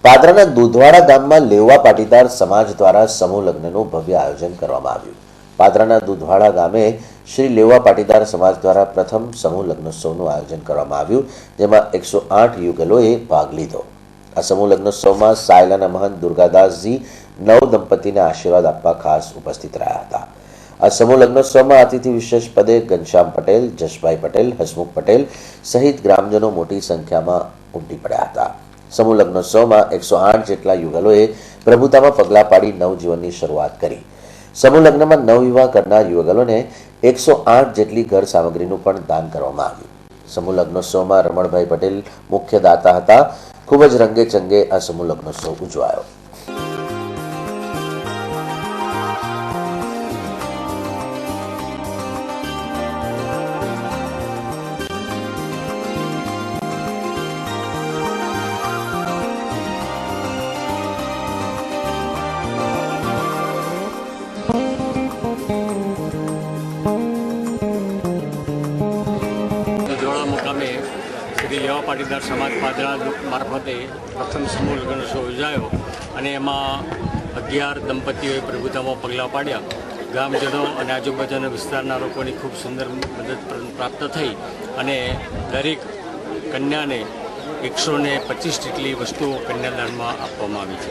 પાદરાના દુધવાડા ગામમાં લેવા પાટીદાર સમાજ દ્વારા સમૂહ લગ્નનું ભવ્ય આયોજન કરવામાં આવ્યું. પાદરાના દુધવાડા ગામે શ્રી લેવા પાટીદાર સમાજ દ્વારા પ્રથમ સમૂહ લગ્નોત્સવનું આયોજન કરવામાં આવ્યું, જેમાં 108 યુગલોએ ભાગ લીધો. આ સમૂહ લગ્નોત્સવમાં સાયલાના મહંત દુર્ગાદાસજી નવ દંપતીને આશીર્વાદ આપવા ખાસ ઉપસ્થિત રહ્યા હતા. આ સમૂહ લગ્નોત્સવમાં અતિથિ વિશેષ પદે ઘનશ્યામ પટેલ, જશભાઈ પટેલ, હસમુખ પટેલ સહિત ગ્રામજનો મોટી સંખ્યામાં ઉમટી પડ્યા હતા. સમૂહ લગ્નોત્સવમાં 108 જેટલા યુગલોએ પ્રભુતામાં પગલાં પાડી નવજીવનની શરૂઆત કરી. સમૂહ લગ્નમાં નવવિવાહ કરનાર યુગલોને 108 જેટલી ઘર સામગ્રીનું પણ દાન કરવામાં આવ્યું. સમૂહ લગ્નોત્સવમાં રમણભાઈ પટેલ મુખ્ય દાતા હતા. ખૂબ જ રંગે ચંગે આ સમૂહ લગ્નોત્સવ ઉજવાયો. દુધવાડા મુકામે શ્રી લેવા પાટીદાર સમાજ પાદરા મારફતે પ્રથમ સમૂહ લગ્નોત્સવ યોજાયો અને એમાં 11 દંપતીઓએ પ્રભુતામાં પગલાં પાડ્યા. ગામજનો અને આજુબાજુના વિસ્તારના લોકોની ખૂબ સુંદર મદદ પ્રાપ્ત થઈ અને દરેક કન્યાને 125 જેટલી વસ્તુઓ કન્યાદાનમાં આપવામાં આવી છે.